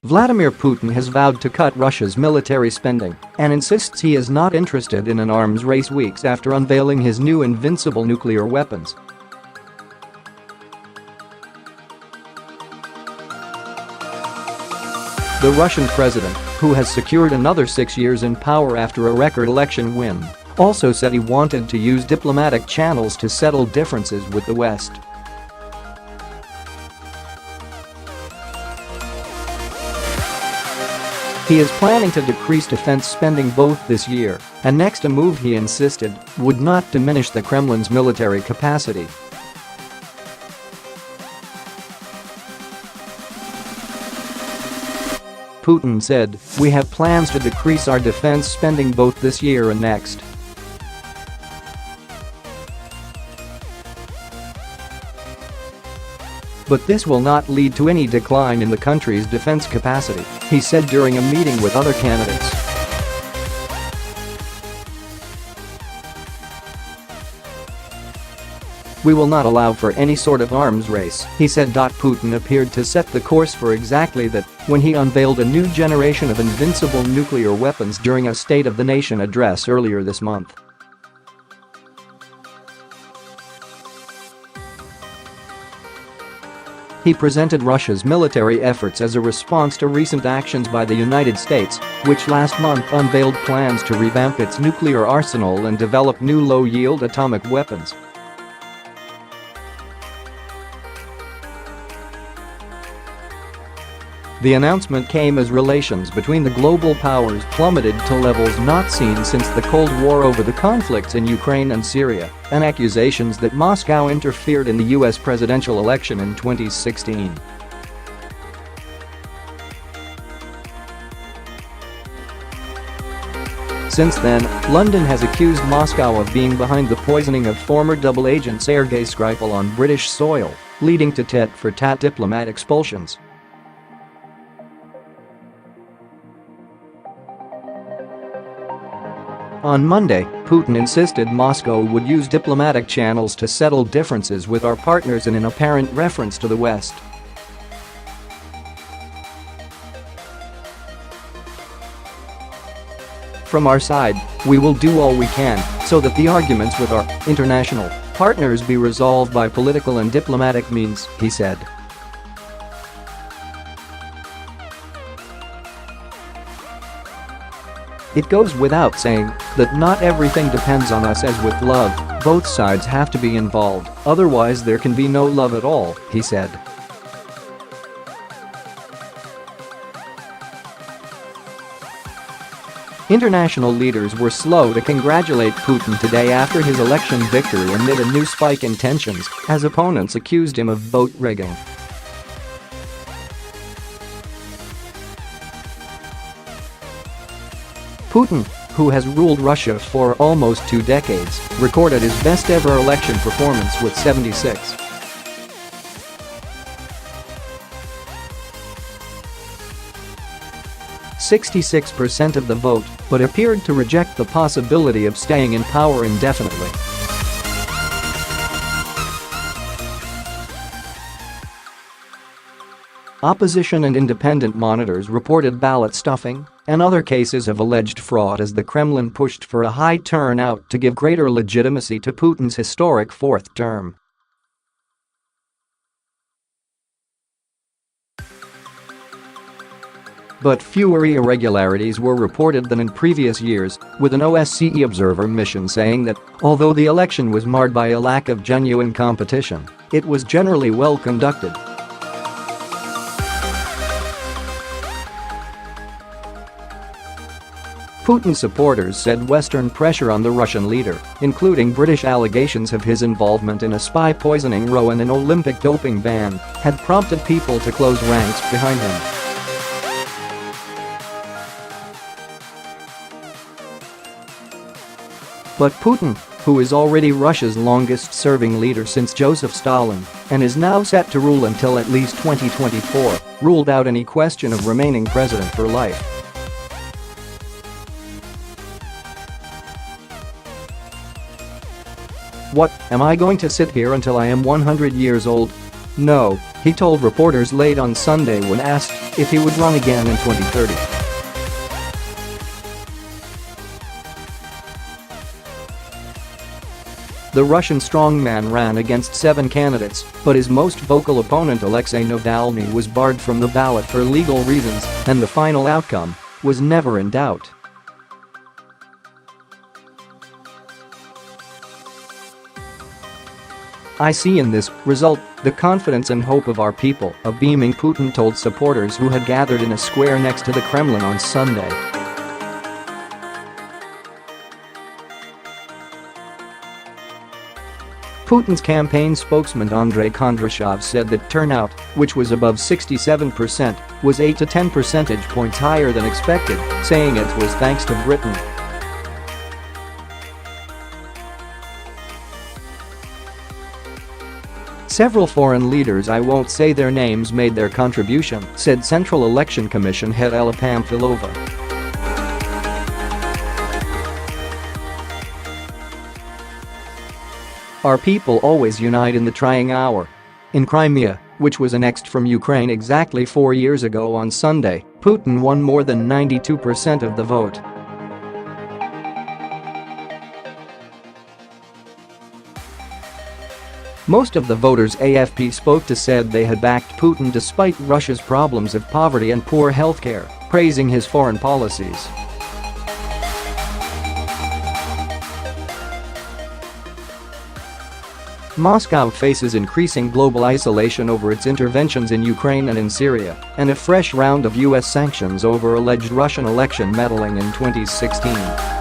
Vladimir Putin has vowed to cut Russia's military spending and insists he is not interested in an arms race weeks after unveiling his new invincible nuclear weapons. The Russian president, who has secured another 6 years in power after a record election win, also said he wanted to use diplomatic channels to settle differences with the West. He is planning to decrease defense spending both this year and next, a move he insisted would not diminish the Kremlin's military capacity. Putin said, "We have plans to decrease our defense spending both this year and next. But this will not lead to any decline in the country's defense capacity," he said during a meeting with other candidates. "We will not allow for any sort of arms race," he said. Putin appeared to set the course for exactly that when he unveiled a new generation of invincible nuclear weapons during a State of the Nation address earlier this month. He presented Russia's military efforts as a response to recent actions by the United States, which last month unveiled plans to revamp its nuclear arsenal and develop new low-yield atomic weapons. The announcement came as relations between the global powers plummeted to levels not seen since the Cold War over the conflicts in Ukraine and Syria and accusations that Moscow interfered in the U.S. presidential election in 2016. Since then, London has accused Moscow of being behind the poisoning of former double agent Sergei Skripal on British soil, leading to tit-for-tat diplomat expulsions. On Monday, Putin insisted Moscow would use diplomatic channels to settle differences with our partners in an apparent reference to the West. "From our side, we will do all we can so that the arguments with our international partners be resolved by political and diplomatic means," he said. "It goes without saying that not everything depends on us. As with love, both sides have to be involved, otherwise there can be no love at all," he said. International leaders were slow to congratulate Putin today after his election victory amid a new spike in tensions as opponents accused him of vote rigging. Putin, who has ruled Russia for almost 2 decades, recorded his best-ever election performance with 66% of the vote, but appeared to reject the possibility of staying in power indefinitely. Opposition and independent monitors reported ballot stuffing and other cases of alleged fraud as the Kremlin pushed for a high turnout to give greater legitimacy to Putin's historic 4th term. But fewer irregularities were reported than in previous years, with an OSCE observer mission saying that although the election was marred by a lack of genuine competition, it was generally well conducted. Putin supporters said Western pressure on the Russian leader, including British allegations of his involvement in a spy poisoning row and an Olympic doping ban, had prompted people to close ranks behind him. But Putin, who is already Russia's longest-serving leader since Joseph Stalin and is now set to rule until at least 2024, ruled out any question of remaining president for life. "What, am I going to sit here until I am 100 years old? No, He told reporters late on Sunday when asked if he would run again in 2030. The Russian strongman ran against 7 candidates, but his most vocal opponent Alexei Navalny was barred from the ballot for legal reasons, and the final outcome was never in doubt. "I see in this result the confidence and hope of our people," a beaming Putin told supporters who had gathered in a square next to the Kremlin on Sunday. Putin's campaign spokesman Andrei Kondrashov said that turnout, which was above 67%, was 8 to 10 percentage points higher than expected, saying it was thanks to Britain. Several foreign leaders, I won't say their names, made their contribution, said Central Election Commission head Ella Pamphilova. "Our people always unite in the trying hour." In Crimea, which was annexed from Ukraine exactly 4 years ago on Sunday, Putin won more than 92% of the vote. Most of the voters AFP spoke to said they had backed Putin despite Russia's problems of poverty and poor healthcare, praising his foreign policies. Moscow faces increasing global isolation over its interventions in Ukraine and in Syria, and a fresh round of US sanctions over alleged Russian election meddling in 2016.